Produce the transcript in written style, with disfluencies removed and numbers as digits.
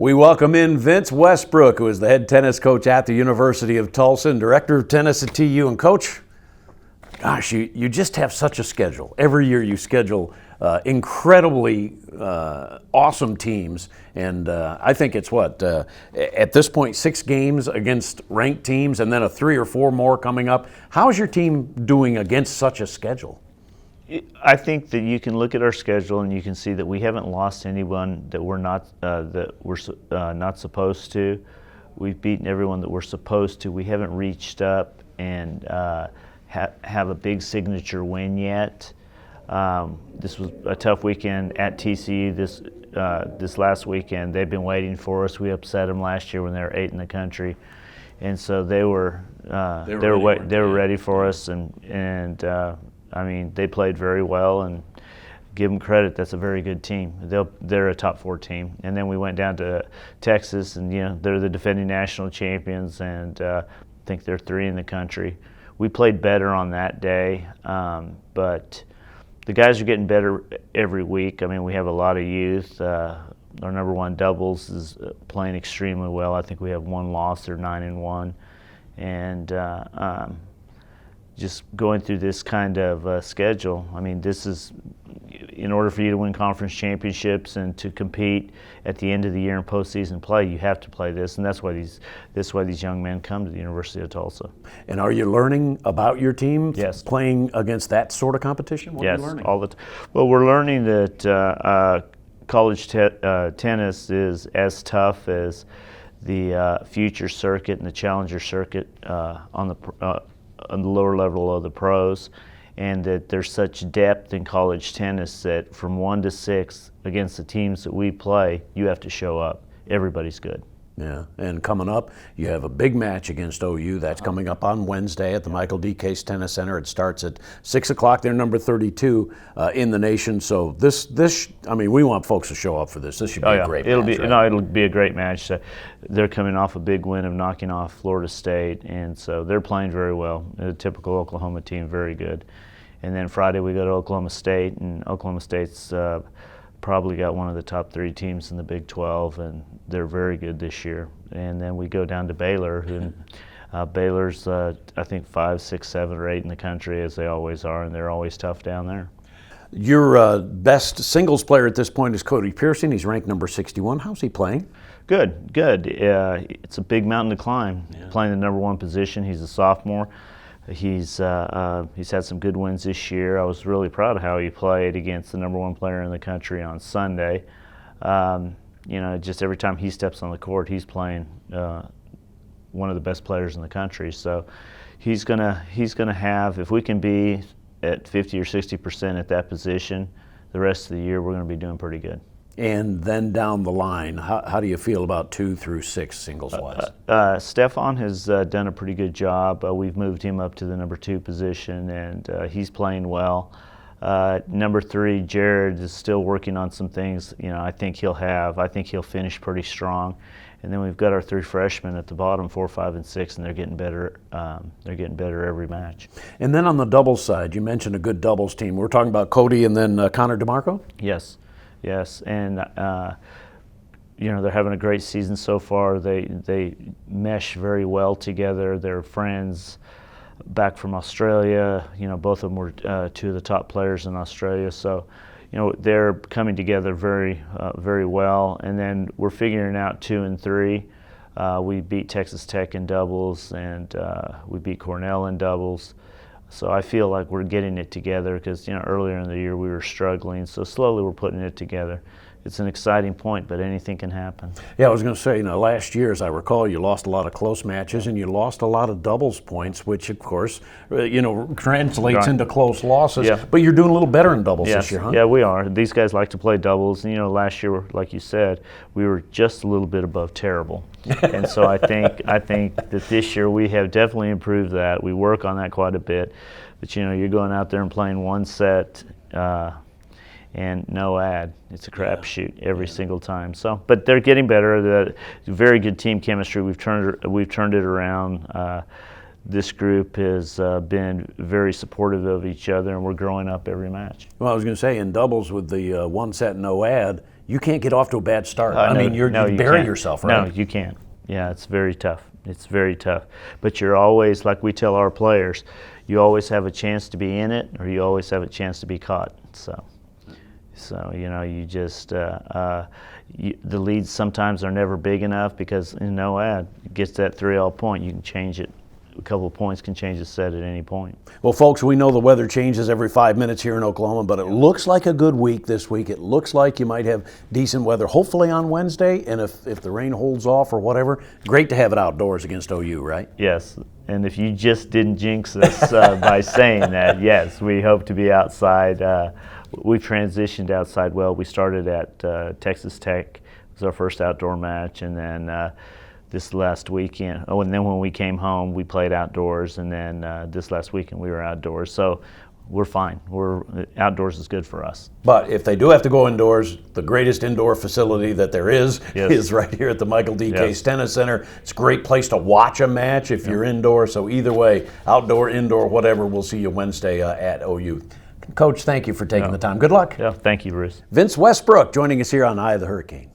We welcome in Vince Westbrook, who is the head tennis coach at the University of Tulsa and director of tennis at TU. And Coach, gosh, you just have such a schedule. Every year you schedule incredibly awesome teams. And I think it's at this point, 6 games against ranked teams and then 3 or 4 more coming up. How's your team doing against such a schedule? I think that you can look at our schedule and you can see that we haven't lost anyone that we're not supposed to. We've beaten everyone that we're supposed to. We haven't reached up and have a big signature win yet. This was a tough weekend at TCU. This last weekend, they've been waiting for us. We upset them last year when they were 8th in the country, and so they were ready for us and. I mean, they played very well, and give them credit. That's a very good team. They're a top 4 team. And then we went down to Texas, and they're the defending national champions, and I think they're 3 in the country. We played better on that day, but the guys are getting better every week. I mean, we have a lot of youth. Our number 1 doubles is playing extremely well. I think we have 1 loss. They're 9-1, and just going through this kind of schedule. I mean, this is, in order for you to win conference championships and to compete at the end of the year in postseason play, you have to play this, and that's why these young men come to the University of Tulsa. And are you learning about your team? Yes. Playing against that sort of competition? What yes, are you learning? All the well, we're learning that college tennis is as tough as the future circuit and the challenger circuit on the lower level of the pros, and that there's such depth in college tennis that from 1 to 6 against the teams that we play, you have to show up. Everybody's good. Yeah, and coming up, you have a big match against OU. That's coming up on Wednesday at the Michael D. Case Tennis Center. It starts at 6 o'clock. They're number 32 in the nation. So I mean, we want folks to show up for this. This should be a great match. It'll be a great match. They're coming off a big win of knocking off Florida State, and so they're playing very well. A typical Oklahoma team, very good. And then Friday we go to Oklahoma State, and Oklahoma State's probably got one of the top 3 teams in the Big 12, and they're very good this year. And then we go down to Baylor, and Baylor's I think 5, 6, 7, or 8 in the country, as they always are, and they're always tough down there. Your best singles player at this point is Cody Pearson. He's ranked number 61. How's he playing? Good. It's a big mountain to climb. Yeah. Playing the number 1 position. He's a sophomore. He's had some good wins this year. I was really proud of how he played against the number 1 player in the country on Sunday. Just every time he steps on the court, he's playing one of the best players in the country. So he's gonna have, if we can be at 50 or 60% at that position, the rest of the year we're going to be doing pretty good. And then down the line, how do you feel about 2 through 6 singles-wise? Stefan has done a pretty good job. We've moved him up to the number 2 position, and he's playing well. Number 3, Jared, is still working on some things. I think he'll finish pretty strong. And then we've got our 3 freshmen at the bottom, 4, 5, and 6, and they're getting better. They're getting better every match. And then on the doubles side, you mentioned a good doubles team. We're talking about Cody and then Connor DeMarco? Yes, and they're having a great season so far. They mesh very well together. They're friends back from Australia. Both of them were 2 of the top players in Australia. So, they're coming together very, very well. And then we're figuring out 2 and 3. We beat Texas Tech in doubles, and we beat Cornell in doubles. So I feel like we're getting it together because, earlier in the year we were struggling. So slowly we're putting it together. It's an exciting point, but anything can happen. Yeah, I was going to say, last year, as I recall, you lost a lot of close matches and you lost a lot of doubles points, which, of course, translates into close losses. Yeah. But you're doing a little better in doubles this year, huh? Yeah, we are. These guys like to play doubles. And, last year, like you said, we were just a little bit above terrible. And so I think that this year we have definitely improved that. We work on that quite a bit. But, you're going out there and playing 1 set and no ad. It's a crapshoot every single time. So, but they're getting better. The very good team chemistry. We've turned it around. This group has been very supportive of each other, and we're growing up every match. Well, I was going to say, in doubles with the 1 set no ad, you can't get off to a bad start. No, you bury can't. yourself, right? No, you can't. Yeah, it's very tough. It's very tough. But you're always, like we tell our players, you always have a chance to be in it, or you always have a chance to be caught. So you just the leads sometimes are never big enough because it gets that 3-all point, you can change it. A couple of points can change the set at any point. Well, folks, we know the weather changes every 5 minutes here in Oklahoma, but it looks like a good week this week. It looks like you might have decent weather, hopefully on Wednesday, and if the rain holds off or whatever, great to have it outdoors against OU, right? Yes, and if you just didn't jinx us by saying that, yes, we hope to be outside. We've transitioned outside well. We started at Texas Tech. It was our first outdoor match, and then this last weekend. Oh, and then when we came home, we played outdoors, and then this last weekend we were outdoors. So we're fine. Outdoors is good for us. But if they do have to go indoors, the greatest indoor facility that there is right here at the Michael D. Case Tennis Center. It's a great place to watch a match if you're indoor. So either way, outdoor, indoor, whatever, we'll see you Wednesday at OU. Coach, thank you for taking the time. Good luck. Yeah, thank you, Bruce. Vince Westbrook joining us here on Eye of the Hurricane.